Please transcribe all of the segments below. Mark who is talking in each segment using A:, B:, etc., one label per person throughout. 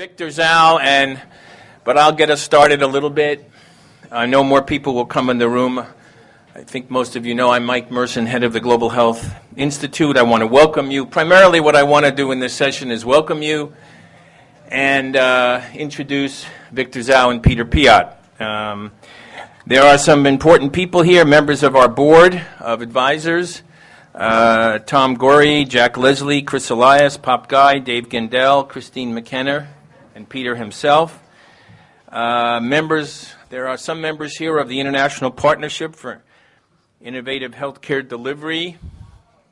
A: Victor Zhao, but I'll get us started a little bit. I know more people will come in the room. I think most of you know I'm Mike Merson, head of the Global Health Institute. I want to welcome you. Primarily what I want to do in this session is welcome you and introduce Victor Zhao and Peter Piot. There are some important people here, members of our board of advisors. Tom Gorey, Jack Leslie, Chris Elias, Pop Guy, Dave Gendell, Christine McKenna, and Peter himself. There are some members here of the International Partnership for Innovative Healthcare Delivery,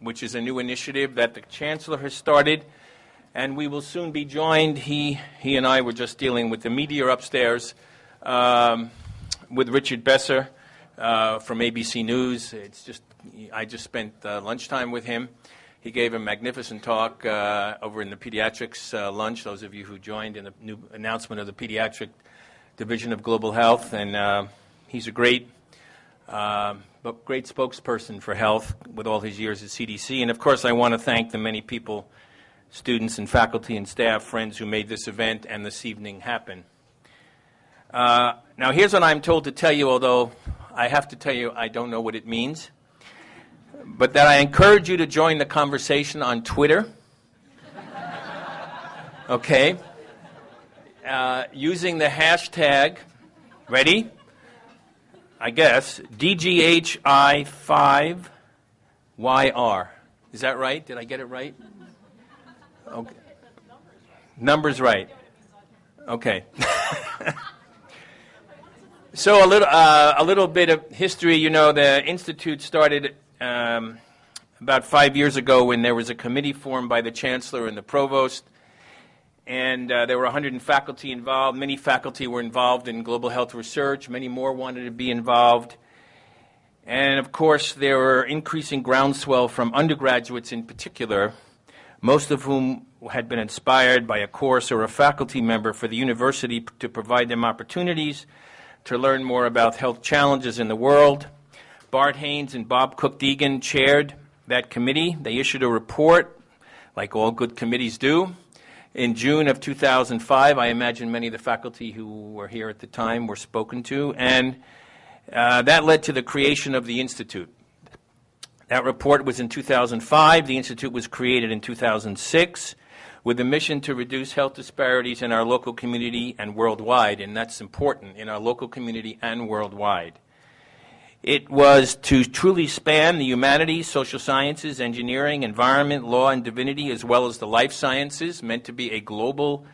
A: which is a new initiative that the Chancellor has started, and we will soon be joined. He and I were just dealing with the media upstairs with Richard Besser from ABC News. I just spent lunchtime with him. He gave a magnificent talk over in the pediatrics lunch, those of you who joined in the new announcement of the pediatric division of global health. And he's a great spokesperson for health with all his years at CDC. And, of course, I want to thank the many people, students and faculty and staff, friends who made this event and this evening happen. Now, here's what I'm told to tell you, although I have to tell you I don't know what it means, but that I encourage you to join the conversation on Twitter, okay, using the hashtag, ready? I guess, DGHI5YR. Is that right? Did I get it right? Okay. Numbers right. Okay. So a little bit of history. You know, the Institute started about 5 years ago when there was a committee formed by the Chancellor and the Provost, and there were 100 faculty involved. Many faculty were involved in global health research. Many more wanted to be involved. And, of course, there were increasing groundswell from undergraduates in particular, most of whom had been inspired by a course or a faculty member for the university to provide them opportunities to learn more about health challenges in the world. Bart Haynes and Bob Cook-Deegan chaired that committee. They issued a report, like all good committees do, in June of 2005. I imagine many of the faculty who were here at the time were spoken to, and that led to the creation of the Institute. That report was in 2005. The Institute was created in 2006 with a mission to reduce health disparities in our local community and worldwide, and that's important, in our local community and worldwide. It was to truly span the humanities, social sciences, engineering, environment, law, and divinity, as well as the life sciences, meant to be a global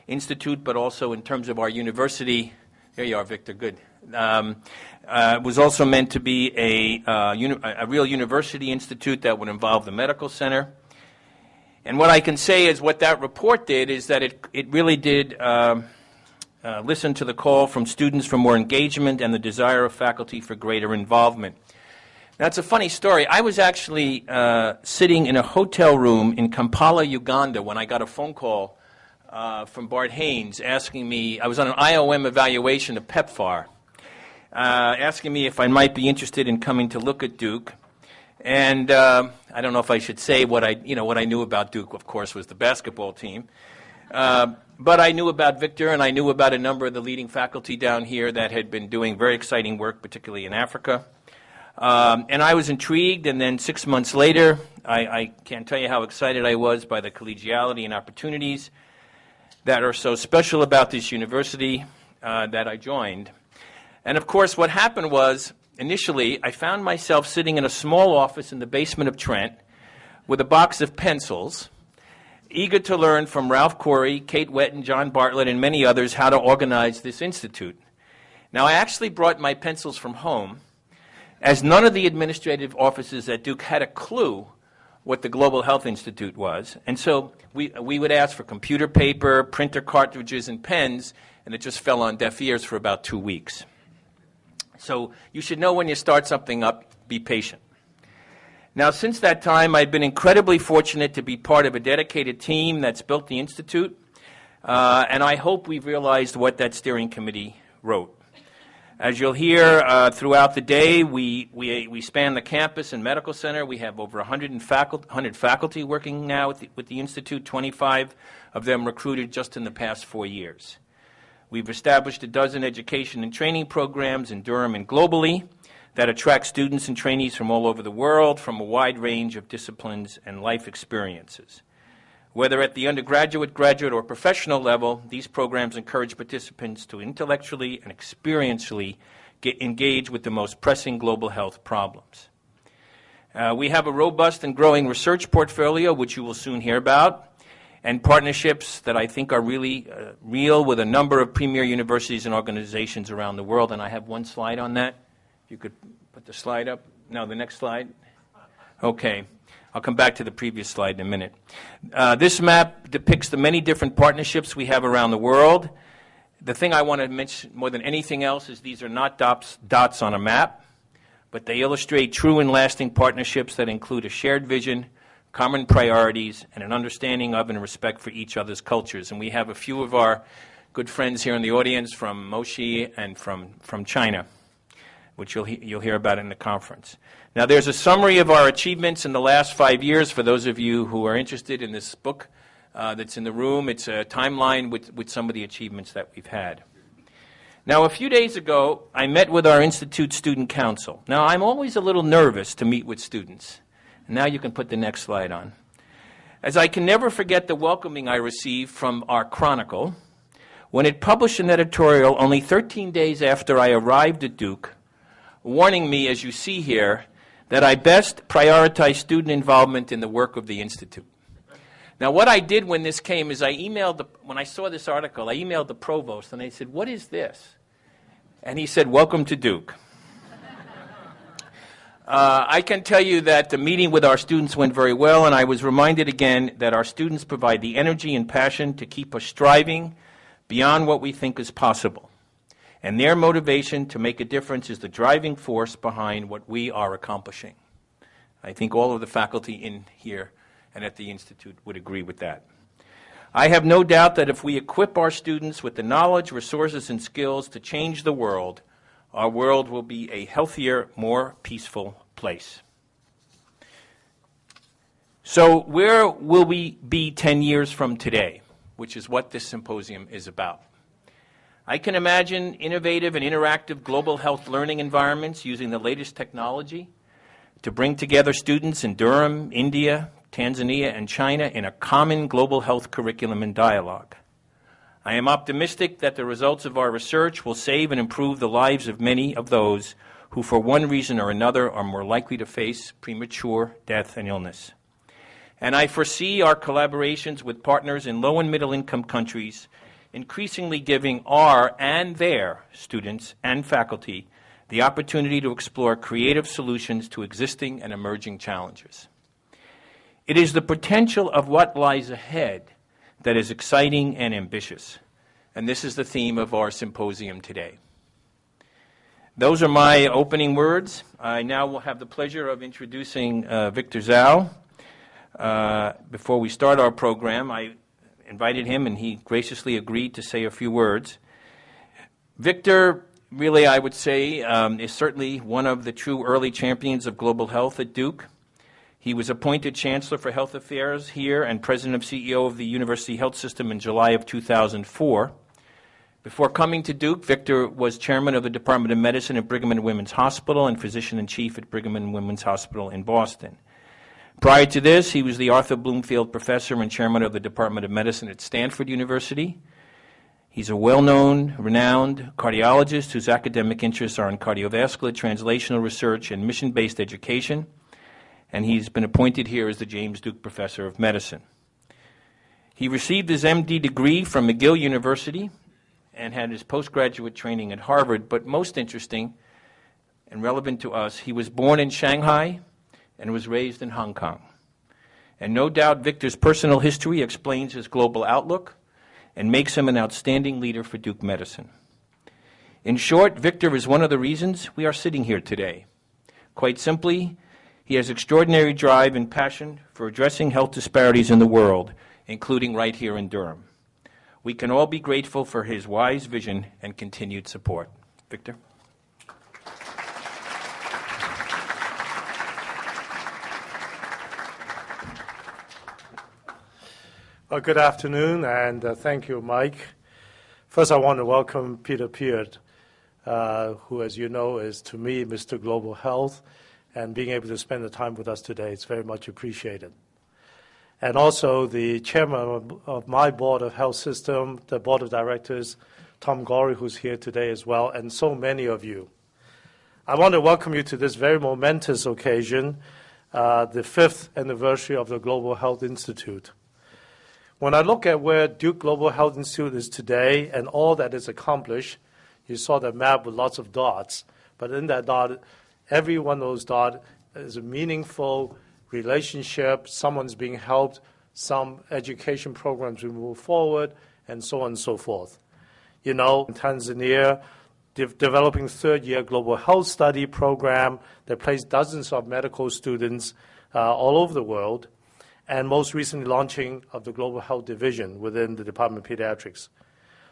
A: institute, but also in terms of our university. There you are, Victor, good. Was also meant to be a real university institute that would involve the medical center. And what I can say is what that report did is that it really did listen to the call from students for more engagement and the desire of faculty for greater involvement. Now, it's a funny story. I was actually sitting in a hotel room in Kampala, Uganda, when I got a phone call from Bart Haynes asking me, I was on an IOM evaluation of PEPFAR, asking me if I might be interested in coming to look at Duke. And I don't know if I should say what I knew about Duke, of course, was the basketball team. But I knew about Victor, and I knew about a number of the leading faculty down here that had been doing very exciting work, particularly in Africa. And I was intrigued, and then 6 months later, I can't tell you how excited I was by the collegiality and opportunities that are so special about this university that I joined. And, of course, what happened was, initially, I found myself sitting in a small office in the basement of Trent with a box of pencils, eager to learn from Ralph Corey, Kate Wetton, John Bartlett, and many others how to organize this institute. Now, I actually brought my pencils from home, as none of the administrative offices at Duke had a clue what the Global Health Institute was. And so we would ask for computer paper, printer cartridges, and pens, and it just fell on deaf ears for about 2 weeks. So you should know when you start something up, be patient. Now, since that time, I've been incredibly fortunate to be part of a dedicated team that's built the Institute, and I hope we've realized what that steering committee wrote. As you'll hear throughout the day, we span the campus and medical center. We have over 100 faculty working now with the Institute, 25 of them recruited just in the past 4 years. We've established a dozen education and training programs in Durham and globally that attract students and trainees from all over the world from a wide range of disciplines and life experiences. Whether at the undergraduate, graduate, or professional level, these programs encourage participants to intellectually and experientially engage with the most pressing global health problems. We have a robust and growing research portfolio, which you will soon hear about, and partnerships that I think are really real with a number of premier universities and organizations around the world. And I have one slide on that. If you could put the slide up. No, the next slide. Okay. I'll come back to the previous slide in a minute. This map depicts the many different partnerships we have around the world. The thing I want to mention more than anything else is these are not dots on a map, but they illustrate true and lasting partnerships that include a shared vision, common priorities, and an understanding of and respect for each other's cultures. And we have a few of our good friends here in the audience from Moshi and from China, which you'll hear about in the conference. Now, there's a summary of our achievements in the last 5 years for those of you who are interested in this book that's in the room. It's a timeline with some of the achievements that we've had. Now, a few days ago, I met with our Institute Student Council. Now, I'm always a little nervous to meet with students. And now you can put the next slide on. As I can never forget the welcoming I received from our Chronicle when it published an editorial only 13 days after I arrived at Duke, warning me, as you see here, that I best prioritize student involvement in the work of the Institute. Now, what I did when this came is when I saw this article, I emailed the provost, and I said, "What is this?" And he said, "Welcome to Duke." I can tell you that the meeting with our students went very well, and I was reminded again that our students provide the energy and passion to keep us striving beyond what we think is possible. And their motivation to make a difference is the driving force behind what we are accomplishing. I think all of the faculty in here and at the Institute would agree with that. I have no doubt that if we equip our students with the knowledge, resources, and skills to change the world, our world will be a healthier, more peaceful place. So where will we be 10 years from today, which is what this symposium is about? I can imagine innovative and interactive global health learning environments using the latest technology to bring together students in Durham, India, Tanzania, and China in a common global health curriculum and dialogue. I am optimistic that the results of our research will save and improve the lives of many of those who, for one reason or another, are more likely to face premature death and illness. And I foresee our collaborations with partners in low and middle income countries increasingly giving our and their students and faculty the opportunity to explore creative solutions to existing and emerging challenges. It is the potential of what lies ahead that is exciting and ambitious, and this is the theme of our symposium today. Those are my opening words. I now will have the pleasure of introducing Victor Zhao. Before we start our program, I invited him, and he graciously agreed to say a few words. Victor, really, I would say, is certainly one of the true early champions of global health at Duke. He was appointed Chancellor for Health Affairs here and President and CEO of the University Health System in July of 2004. Before coming to Duke, Victor was Chairman of the Department of Medicine at Brigham and Women's Hospital and Physician-in-Chief at Brigham and Women's Hospital in Boston. Prior to this, he was the Arthur Bloomfield Professor and Chairman of the Department of Medicine at Stanford University. He's a well-known, renowned cardiologist whose academic interests are in cardiovascular, translational research, and mission-based education, and he's been appointed here as the James Duke Professor of Medicine. He received his MD degree from McGill University and had his postgraduate training at Harvard, but most interesting and relevant to us, he was born in Shanghai and was raised in Hong Kong. And no doubt Victor's personal history explains his global outlook and makes him an outstanding leader for Duke Medicine. In short, Victor is one of the reasons we are sitting here today. Quite simply, he has extraordinary drive and passion for addressing health disparities in the world, including right here in Durham. We can all be grateful for his wise vision and continued support. Victor?
B: Well, good afternoon, and thank you, Mike. First, I want to welcome Peter Peart, who, as you know, is to me Mr. Global Health, and being able to spend the time with us today is very much appreciated. And also the chairman of my board of health system, the board of directors, Tom Gorey, who's here today as well, and so many of you. I want to welcome you to this very momentous occasion, the 5th anniversary of the Global Health Institute. When I look at where Duke Global Health Institute is today and all that is accomplished, you saw the map with lots of dots, but in that dot, every one of those dots is a meaningful relationship, someone's being helped, some education programs will move forward, and so on and so forth. You know, in Tanzania, developing third-year global health study program that placed dozens of medical students all over the world, and most recently launching of the Global Health Division within the Department of Pediatrics.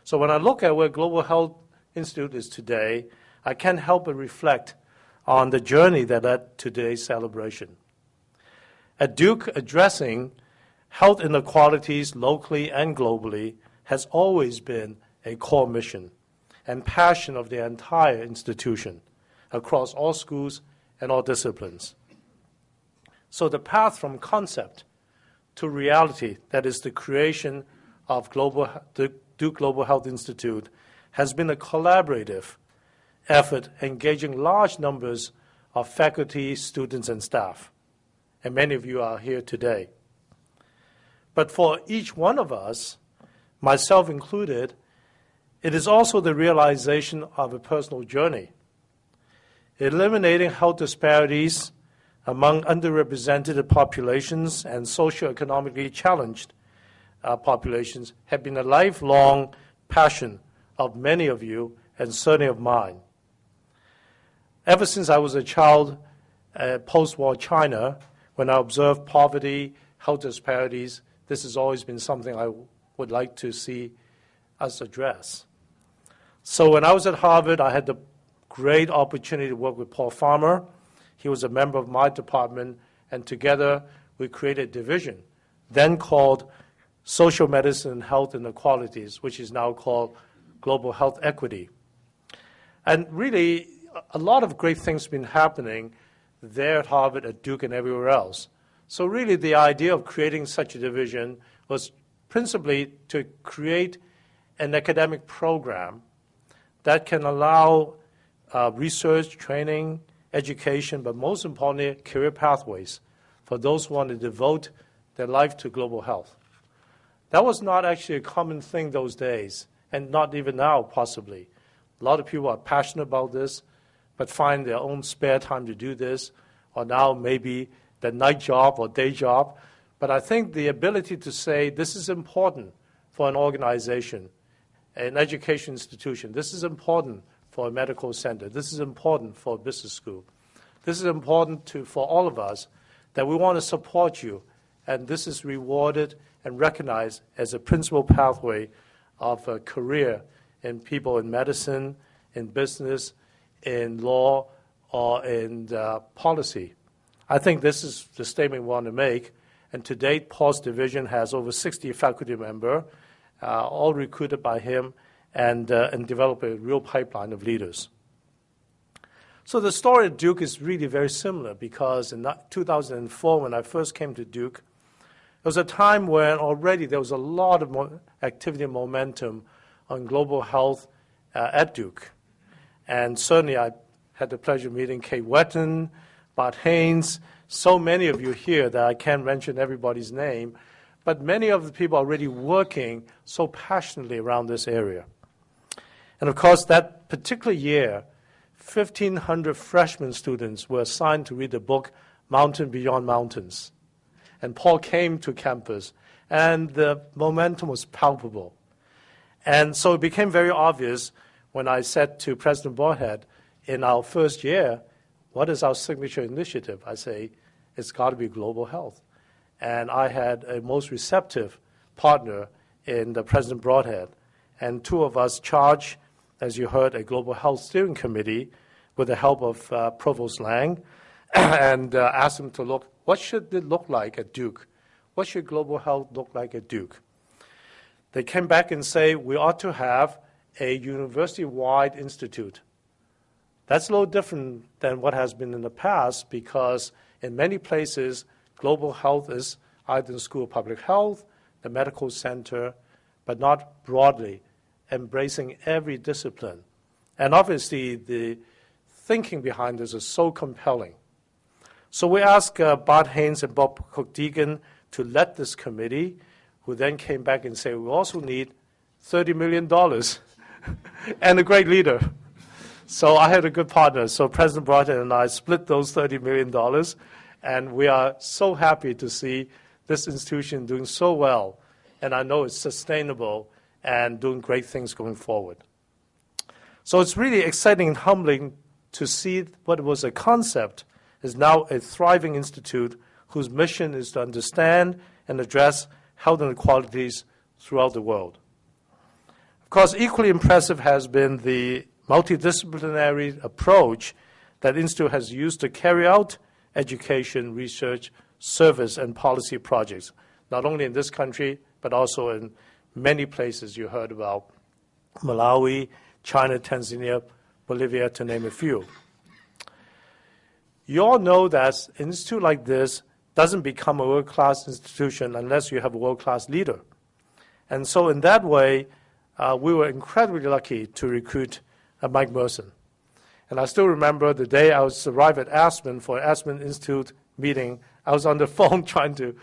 B: So when I look at where Global Health Institute is today, I can't help but reflect on the journey that led to today's celebration. At Duke, addressing health inequalities locally and globally has always been a core mission and passion of the entire institution across all schools and all disciplines. So the path from concept to reality, that is the creation of the Duke Global Health Institute, has been a collaborative effort engaging large numbers of faculty, students, and staff. And many of you are here today. But for each one of us, myself included, it is also the realization of a personal journey. Eliminating health disparities among underrepresented populations and socioeconomically challenged populations have been a lifelong passion of many of you and certainly of mine. Ever since I was a child, post-war China, when I observed poverty, health disparities, this has always been something I would like to see us address. So when I was at Harvard, I had the great opportunity to work with Paul Farmer. He was a member of my department, and together we created a division, then called Social Medicine and Health Inequalities, which is now called Global Health Equity. And really, a lot of great things have been happening there at Harvard, at Duke, and everywhere else. So really, the idea of creating such a division was principally to create an academic program that can allow research, training, education, but most importantly, career pathways for those who want to devote their life to global health. That was not actually a common thing those days, and not even now, possibly. A lot of people are passionate about this, but find their own spare time to do this, or now maybe the night job or day job. But I think the ability to say this is important for an organization, an education institution, this is important for a medical center. This is important for a business school. This is important for all of us, that we want to support you, and this is rewarded and recognized as a principal pathway of a career in people in medicine, in business, in law, or in policy. I think this is the statement we want to make, and to date, Paul's division has over 60 faculty members, all recruited by him, and develop a real pipeline of leaders. So the story at Duke is really very similar, because in 2004, when I first came to Duke, it was a time when already there was a lot of activity and momentum on global health at Duke. And certainly I had the pleasure of meeting Kate Wetton, Bart Haynes, so many of you here that I can't mention everybody's name, but many of the people are already working so passionately around this area. And of course, that particular year, 1,500 freshman students were assigned to read the book Mountain Beyond Mountains. And Paul came to campus, and the momentum was palpable. And so it became very obvious when I said to President Broadhead, in our first year, what is our signature initiative? I say, it's got to be global health. And I had a most receptive partner in the President Broadhead, and two of us charged, as you heard, a global health steering committee with the help of Provost Lang, and asked him to look, what should it look like at Duke? What should global health look like at Duke? they came back and say we ought to have a university-wide institute. That's a little different than what has been in the past, because in many places, global health is either in School of Public Health, the medical center, but not broadly, embracing every discipline. And obviously, the thinking behind this is so compelling. So we asked Bart Haynes and Bob Cook-Deegan to lead this committee, who then came back and said, we also need $30 million and a great leader. So I had a good partner. So President Broughton and I split those $30 million, and we are so happy to see this institution doing so well. And I know it's sustainable and doing great things going forward. So it's really exciting and humbling to see what was a concept is now a thriving institute whose mission is to understand and address health inequalities throughout the world. Of course, equally impressive has been the multidisciplinary approach that the Institute has used to carry out education, research, service, and policy projects, not only in this country, but also in many places you heard about: Malawi, China, Tanzania, Bolivia, to name a few. You all know that an institute like this doesn't become a world-class institution unless you have a world-class leader. And so in that way, we were incredibly lucky to recruit Mike Merson. And I still remember the day I was arrived at Aspen for an Aspen Institute meeting. I was on the phone trying to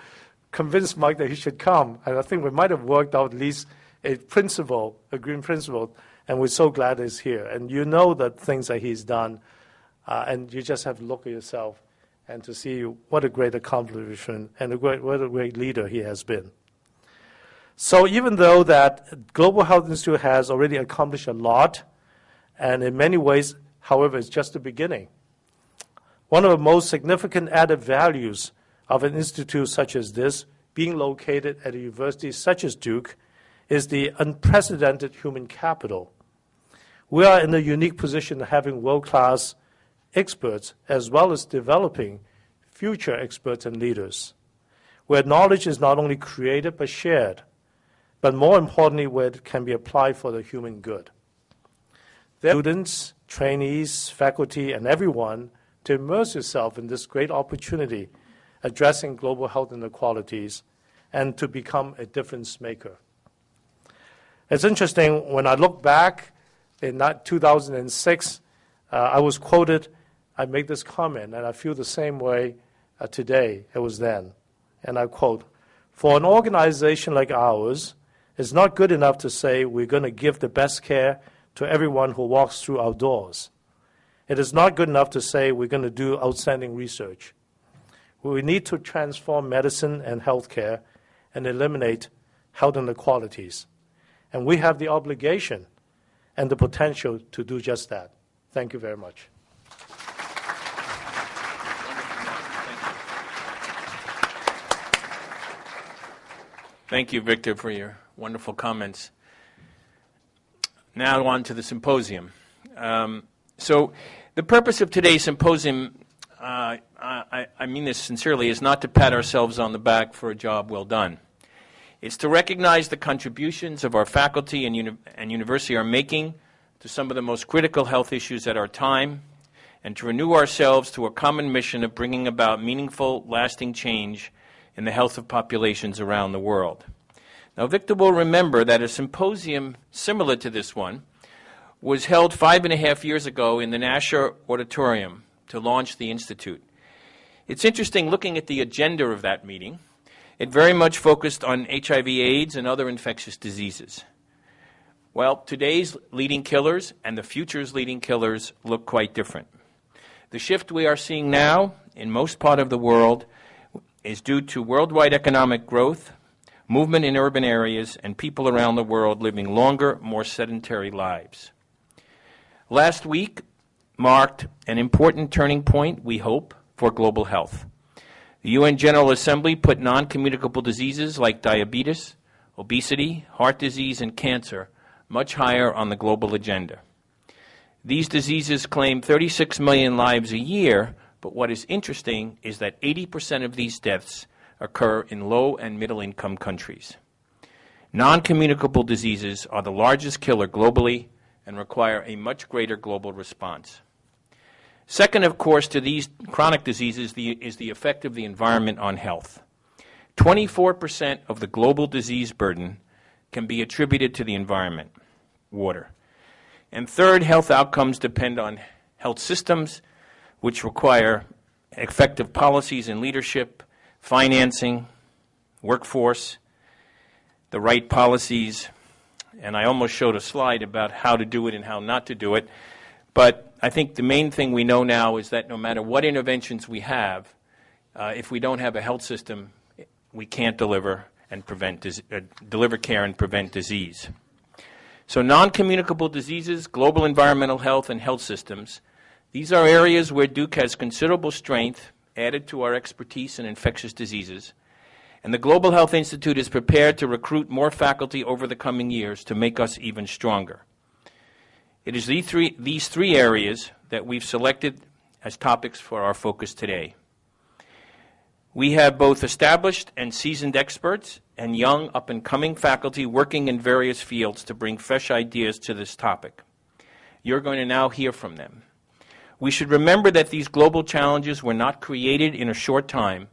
B: convince Mike that he should come. And I think we might have worked out at least a principle, a green principle, and we're so glad he's here. And you know the things that he's done, and you just have to look at yourself and to see what a great accomplishment and what a great leader he has been. So even though that Global Health Institute has already accomplished a lot, and in many ways, however, it's just the beginning. One of the most significant added values of an institute such as this, being located at a university such as Duke, is the unprecedented human capital. We are in a unique position of having world-class experts as well as developing future experts and leaders, where knowledge is not only created but shared, but more importantly, where it can be applied for the human good. There are students, trainees, faculty, and everyone to immerse yourself in this great opportunity addressing global health inequalities and to become a difference maker. It's interesting, when I look back in 2006, I was quoted, I make this comment, and I feel the same way today it was then. And I quote, "For an organization like ours, it's not good enough to say we're going to give the best care to everyone who walks through our doors. It is not good enough to say we're going to do outstanding research. We need to transform medicine and healthcare and eliminate health inequalities. And we have the obligation and the potential to do just that." Thank you very much.
A: Thank you, Victor, for your wonderful comments. Now on to the symposium. So the purpose of today's symposium, I mean this sincerely, is not to pat ourselves on the back for a job well done. It's to recognize the contributions of our faculty and university are making to some of the most critical health issues at our time, and to renew ourselves to a common mission of bringing about meaningful, lasting change in the health of populations around the world. Now, Victor will remember that a symposium similar to this one was held 5.5 years ago in the Nasher Auditorium to launch the Institute. It's interesting looking at the agenda of that meeting. It very much focused on HIV/AIDS and other infectious diseases. Well, today's leading killers and the future's leading killers look quite different. The shift we are seeing now in most part of the world is due to worldwide economic growth, movement in urban areas, and people around the world living longer, more sedentary lives. Last week marked an important turning point, we hope, for global health. The UN General Assembly put non-communicable diseases like diabetes, obesity, heart disease, and cancer much higher on the global agenda. These diseases claim 36 million lives a year, but what is interesting is that 80% of these deaths occur in low and middle income countries. Non-communicable diseases are the largest killer globally and require a much greater global response. Second, of course, to these chronic diseases is the effect of the environment on health. 24% of the global disease burden can be attributed to the environment, water. And third, health outcomes depend on health systems, which require effective policies and leadership, financing, workforce, the right policies, and I almost showed a slide about how to do it and how not to do it. But I think the main thing we know now is that no matter what interventions we have, if we don't have a health system, we can't deliver care and prevent disease. So non-communicable diseases, global environmental health, and health systems, these are areas where Duke has considerable strength added to our expertise in infectious diseases. And the Global Health Institute is prepared to recruit more faculty over the coming years to make us even stronger. It is these three areas that we've selected as topics for our focus today. We have both established and seasoned experts and young up-and-coming faculty working in various fields to bring fresh ideas to this topic. You're going to now hear from them. We should remember that these global challenges were not created in a short time,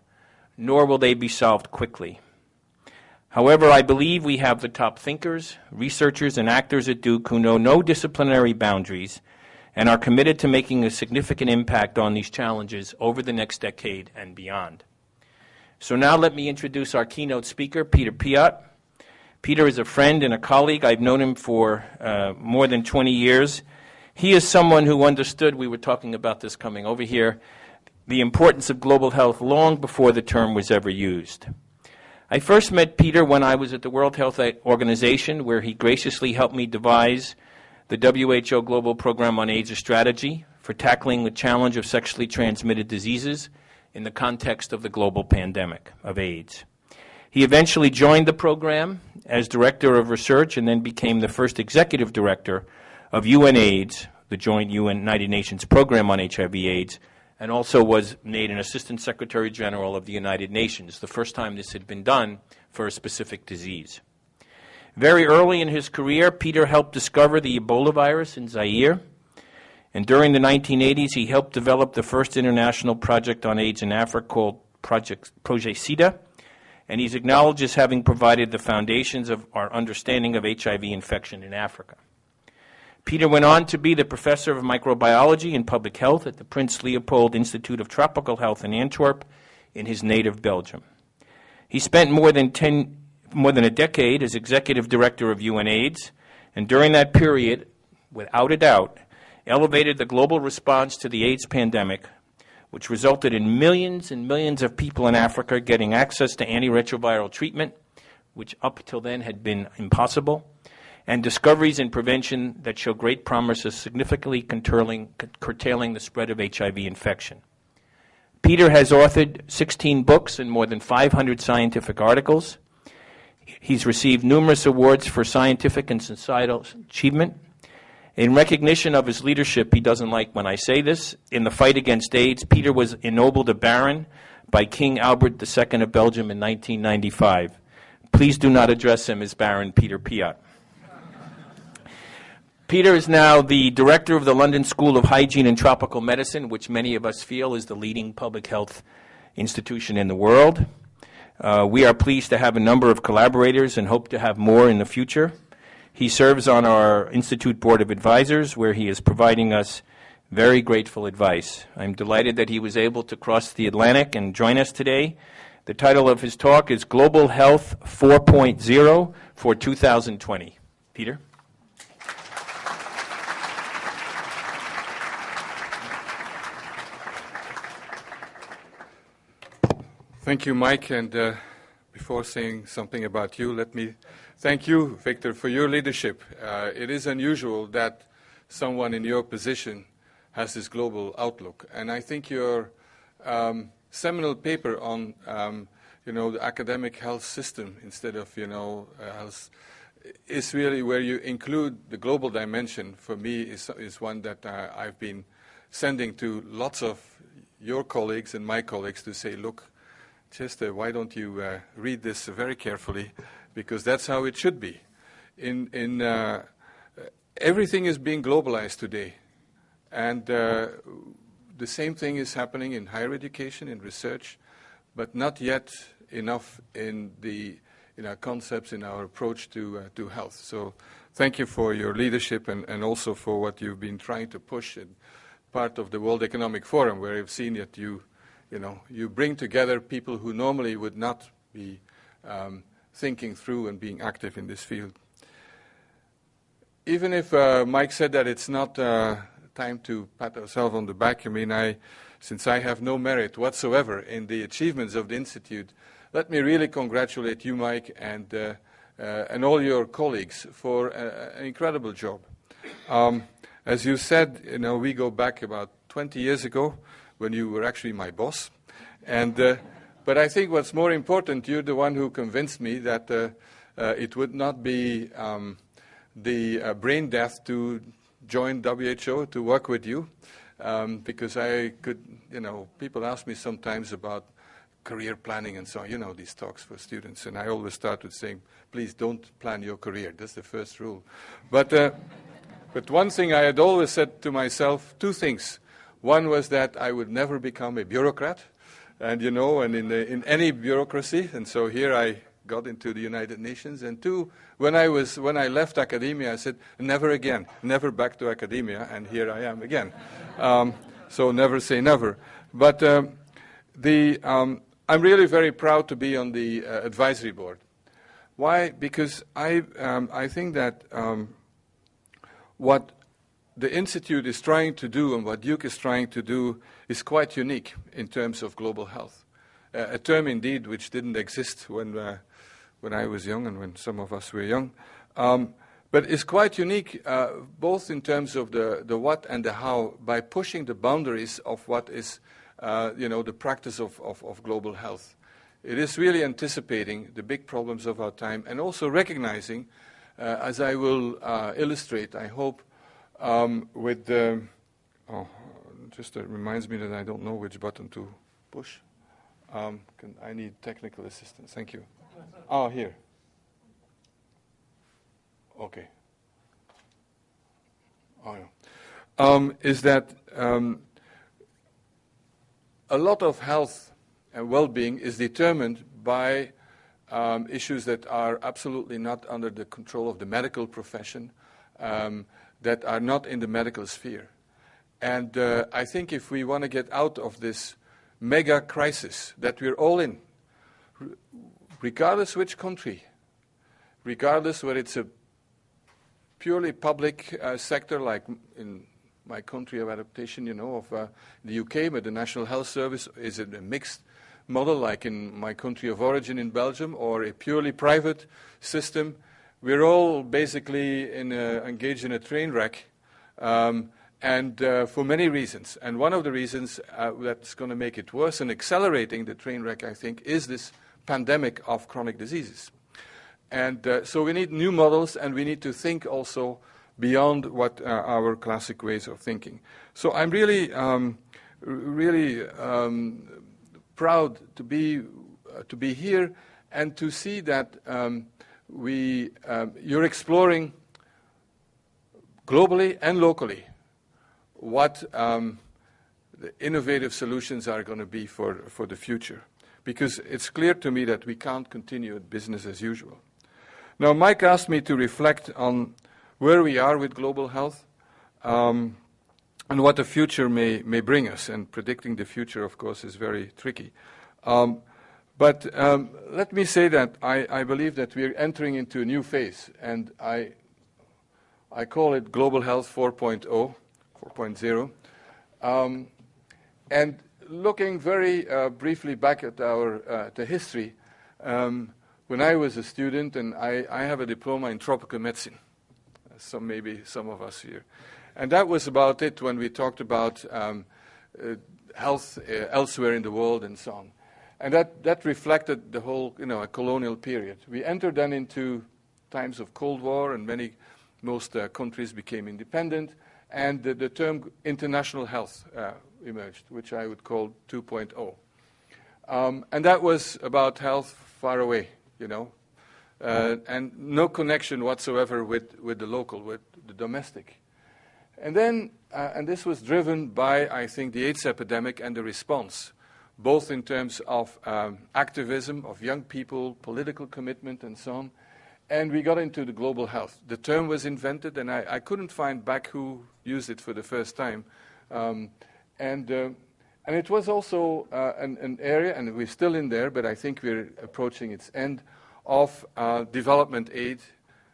A: nor will they be solved quickly. However, I believe we have the top thinkers, researchers, and actors at Duke who know no disciplinary boundaries and are committed to making a significant impact on these challenges over the next decade and beyond. So now let me introduce our keynote speaker, Peter Piot. Peter is a friend and a colleague. I've known him for more than 20 years. He is someone who understood, we were talking about this coming over here, the importance of global health long before the term was ever used. I first met Peter when I was at the World Health Organization, where he graciously helped me devise the WHO Global Program on AIDS strategy for tackling the challenge of sexually transmitted diseases in the context of the global pandemic of AIDS. He eventually joined the program as Director of Research and then became the first Executive Director of UNAIDS, the joint United Nations program on HIV/AIDS, and also was made an Assistant Secretary General of the United Nations, the first time this had been done for a specific disease. Very early in his career, Peter helped discover the Ebola virus in Zaire, and during the 1980s, he helped develop the first international project on AIDS in Africa called Project SIDA, and he's acknowledged as having provided the foundations of our understanding of HIV infection in Africa. Peter went on to be the professor of microbiology and public health at the Prince Leopold Institute of Tropical Health in Antwerp in his native Belgium. He spent more than a decade as executive director of UNAIDS, and during that period, without a doubt, elevated the global response to the AIDS pandemic, which resulted in millions and millions of people in Africa getting access to antiretroviral treatment, which up till then had been impossible, and discoveries in prevention that show great promise of significantly curtailing the spread of HIV infection. Peter has authored 16 books and more than 500 scientific articles. He's received numerous awards for scientific and societal achievement. In recognition of his leadership, he doesn't like when I say this, in the fight against AIDS, Peter was ennobled a baron by King Albert II of Belgium in 1995. Please do not address him as Baron Peter Piot. Peter is now the director of the London School of Hygiene and Tropical Medicine, which many of us feel is the leading public health institution in the world. We are pleased to have a number of collaborators and hope to have more in the future. He serves on our Institute Board of Advisors, where he is providing us very grateful advice. I'm delighted that he was able to cross the Atlantic and join us today. The title of his talk is Global Health 4.0 for 2020. Peter?
C: Thank you, Mike, and before saying something about you, let me thank you, Victor, for your leadership. It is unusual that someone in your position has this global outlook, and I think your seminal paper on, the academic health system instead of, health is really where you include the global dimension. For me, is one that I've been sending to lots of your colleagues and my colleagues to say, look, Chester, why don't you read this very carefully? because that's how it should be. Everything is being globalized today, and the same thing is happening in higher education, in research, but not yet enough in our concepts, in our approach to health. So thank you for your leadership and also for what you've been trying to push in part of the World Economic Forum, where I've seen that you bring together people who normally would not be thinking through and being active in this field. Even if Mike said that it's not time to pat ourselves on the back, since I have no merit whatsoever in the achievements of the Institute, let me really congratulate you, Mike, and all your colleagues for an incredible job. As you said, we go back about 20 years ago when you were actually my boss. But I think what's more important, you're the one who convinced me that it would not be the brain death to join WHO, to work with you, because I could, people ask me sometimes about career planning and so on, these talks for students, and I always start with saying, please don't plan your career. That's the first rule. But one thing I had always said to myself, two things. One was that I would never become a bureaucrat, and in any bureaucracy, and so here I got into the United Nations. And two, when I left academia, I said, never again, never back to academia, and here I am again. So never say never. But I'm really very proud to be on the advisory board. Why? Because I think that what the Institute is trying to do and what Duke is trying to do is quite unique in terms of global health. A term, indeed, which didn't exist when I was young and when some of us were young. But it's quite unique, both in terms of the what and the how, by pushing the boundaries of what is the practice of global health. It is really anticipating the big problems of our time and also recognizing, as I will illustrate, I hope, with the... just reminds me that I don't know which button to push. I need technical assistance. Thank you. Here. Okay. Is that a lot of health and well-being is determined by issues that are absolutely not under the control of the medical profession, that are not in the medical sphere. And I think if we want to get out of this mega crisis that we're all in, regardless which country, regardless whether it's a purely public sector, like in my country of adaptation, of the UK, but the National Health Service is a mixed model, like in my country of origin in Belgium, or a purely private system. We're all basically engaged in a train wreck, and for many reasons. And one of the reasons that's going to make it worse and accelerating the train wreck, I think, is this pandemic of chronic diseases. And so we need new models, and we need to think also beyond what our classic ways of thinking. So I'm really proud to be here and to see that you're exploring globally and locally what the innovative solutions are going to be for the future. Because it's clear to me that we can't continue business as usual. Now, Mike asked me to reflect on where we are with global health and what the future may bring us. And predicting the future, of course, is very tricky. But let me say that I believe that we're entering into a new phase. And I call it Global Health 4.0. And looking very briefly back at the history, when I was a student, and I have a diploma in tropical medicine, maybe some of us here, and that was about it when we talked about health elsewhere in the world and so on. And that reflected the whole, a colonial period. We entered then into times of Cold War, and most countries became independent, and the term international health emerged, which I would call 2.0. And that was about health far away, and no connection whatsoever with the local, with the domestic. And then, and this was driven by, I think, the AIDS epidemic and the response, both in terms of activism of young people, political commitment, and so on. And we got into the global health. The term was invented, and I couldn't find back who used it for the first time. And it was also an area, and we're still in there, but I think we're approaching its end, of development aid.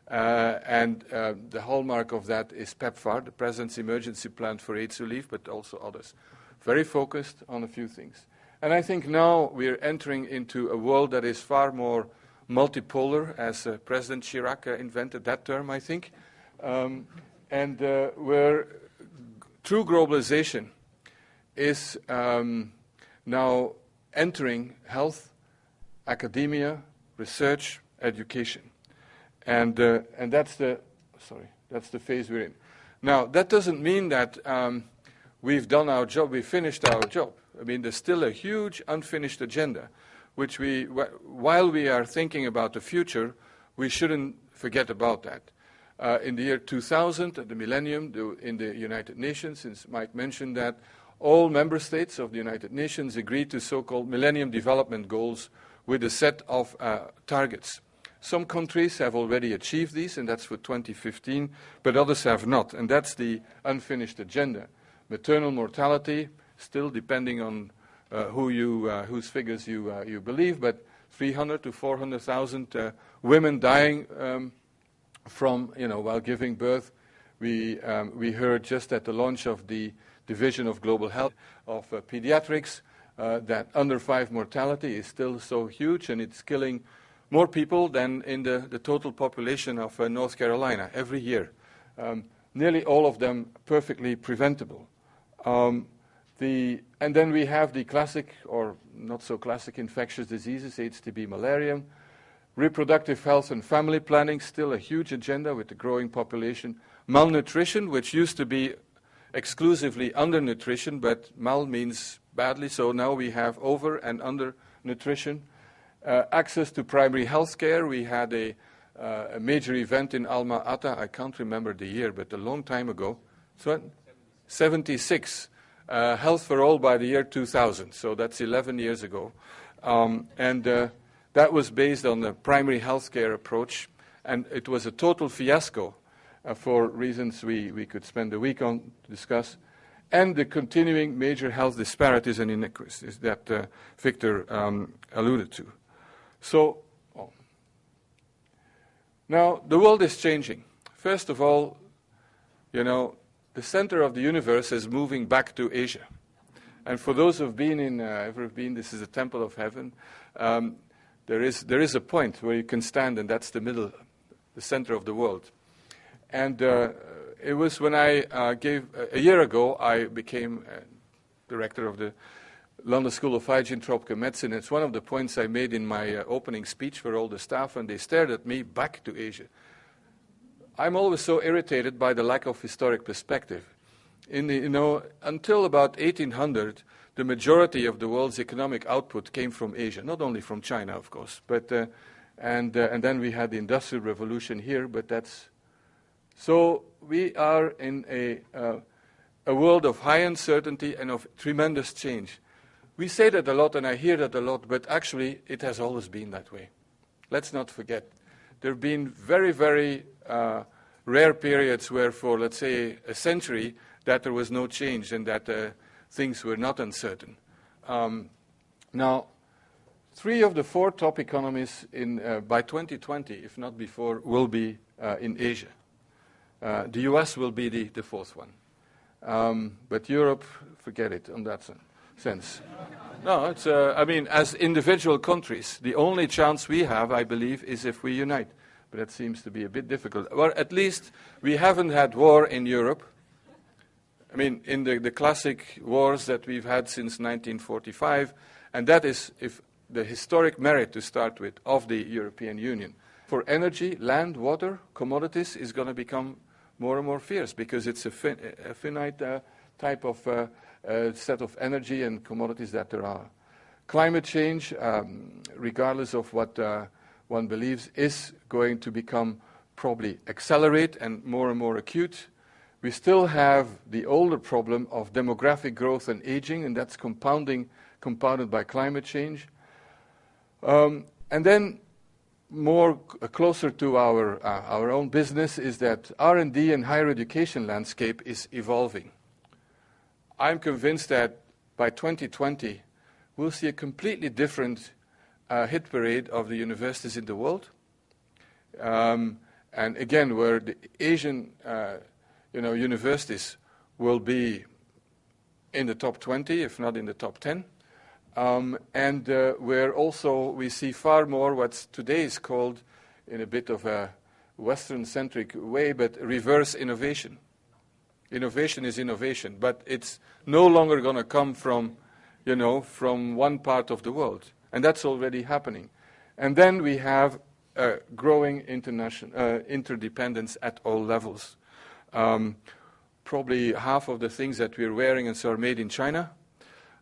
C: And the hallmark of that is PEPFAR, the President's Emergency Plan for AIDS Relief, but also others. Very focused on a few things. And I think now we're entering into a world that is far more multipolar, as President Chirac invented that term, I think, and where true globalization is now entering health, academia, research, education. And that's the phase we're in. Now, that doesn't mean that we've done our job, we finished our job. I mean, there's still a huge unfinished agenda, which while we are thinking about the future, we shouldn't forget about that. In the year 2000, the millennium, in the United Nations, since Mike mentioned that, all member states of the United Nations agreed to so-called Millennium Development Goals with a set of targets. Some countries have already achieved these, and that's for 2015, but others have not, and that's the unfinished agenda. Maternal mortality, still depending on whose figures you believe, but 300 to 400,000 women dying from, while giving birth. We heard just at the launch of the Division of Global Health of Pediatrics that under 5 mortality is still so huge, and it's killing more people than in the total population of North Carolina every year. Nearly all of them perfectly preventable. And then we have the classic, or not so classic, infectious diseases, AIDS, TB, malaria. Reproductive health and family planning, still a huge agenda with the growing population. Malnutrition, which used to be exclusively undernutrition, but mal means badly, so now we have over and undernutrition. Access to primary health care. We had a major event in Alma Ata, I can't remember the year, but a long time ago. So 76. Health for All by the year 2000, so that's 11 years ago. That was based on the primary health care approach, and it was a total fiasco for reasons we could spend a week on to discuss, and the continuing major health disparities and inequities that Victor alluded to. So, now the world is changing. First of all, the center of the universe is moving back to Asia. And for those who have been ever been, this is a temple of heaven. There is a point where you can stand, and that's the middle, the center of the world. And it was when a year ago, I became director of the London School of Hygiene, Tropical Medicine. It's one of the points I made in my opening speech for all the staff, and they stared at me, back to Asia. I'm always so irritated by the lack of historic perspective. Until about 1800, the majority of the world's economic output came from Asia, not only from China, of course, but and then we had the Industrial Revolution here. But that's so we are in a world of high uncertainty and of tremendous change. We say that a lot, and I hear that a lot, but actually it has always been that way. Let's not forget. There have been very, very rare periods where, for, let's say, a century, that there was no change and that things were not uncertain. Now, 3 of the 4 top economies by 2020, if not before, will be in Asia. The US will be the 4th one. But Europe, forget it on that sense. No, it's, as individual countries, the only chance we have, I believe, is if we unite. But that seems to be a bit difficult. Well, at least we haven't had war in Europe. In the classic wars that we've had since 1945, and that is the historic merit, to start with, of the European Union. For energy, land, water, commodities is going to become more and more fierce because it's a finite type of set of energy and commodities that there are. Climate change, regardless of what one believes, is going to become probably accelerate and more acute. We still have the older problem of demographic growth and aging, and that's compounded by climate change. And then closer to our own business is that R&D and higher education landscape is evolving. I'm convinced that by 2020, we'll see a completely different hit parade of the universities in the world. And again, where the Asian universities will be in the top 20, if not in the top 10. And where also we see far more what today is called, in a bit of a Western-centric way, but reverse innovation. Innovation is innovation, but it's no longer going to come from one part of the world. And that's already happening. And then we have growing interdependence at all levels. Probably half of the things that we're wearing and so are made in China.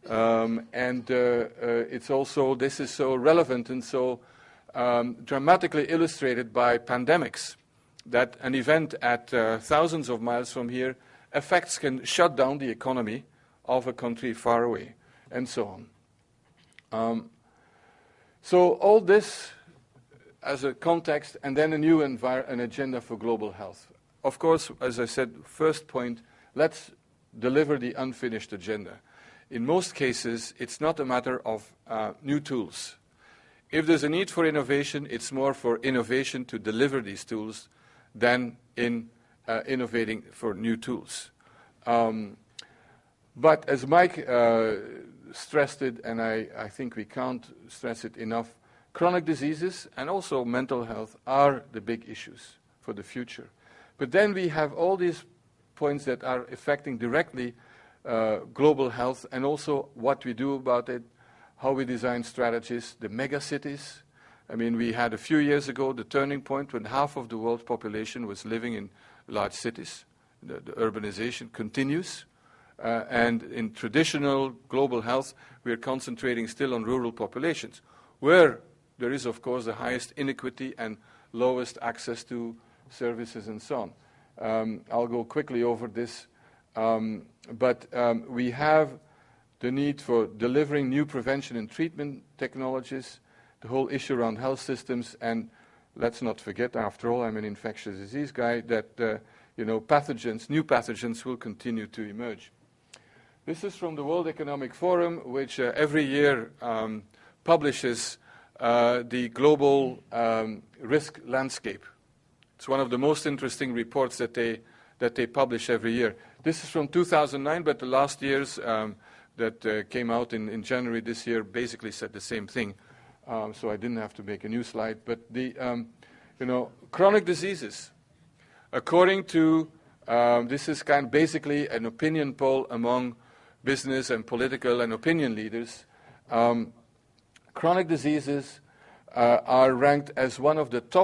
C: It's also, this is so relevant and so dramatically illustrated by pandemics, that an event at thousands of miles from here can shut down the economy of a country far away, and so on. So all this as a context, and then a new an agenda for global health. Of course, as I said, first point, let's deliver the unfinished agenda. In most cases, it's not a matter of new tools. If there's a need for innovation, it's more for innovation to deliver these tools than in innovating for new tools. But as Mike stressed it, and I think we can't stress it enough, chronic diseases and also mental health are the big issues for the future. But then we have all these points that are affecting directly global health, and also what we do about it, how we design strategies, the mega cities. I mean, we had a few years ago the turning point when half of the world's population was living in large cities. The urbanization continues. And in traditional global health, we're concentrating still on rural populations, where there is, of course, the highest inequity and lowest access to services and so on. I'll go quickly over this. But we have the need for delivering new prevention and treatment technologies, the whole issue around health systems, and let's not forget, after all, I'm an infectious disease guy, that new pathogens will continue to emerge. This is from the World Economic Forum, which every year publishes the global risk landscape. It's one of the most interesting reports that they publish every year. This is from 2009, but the last year's that came out in January this year basically said the same thing. So I didn't have to make a new slide. But the chronic diseases, according to this is basically an opinion poll among business and political and opinion leaders. Chronic diseases are ranked as one of the top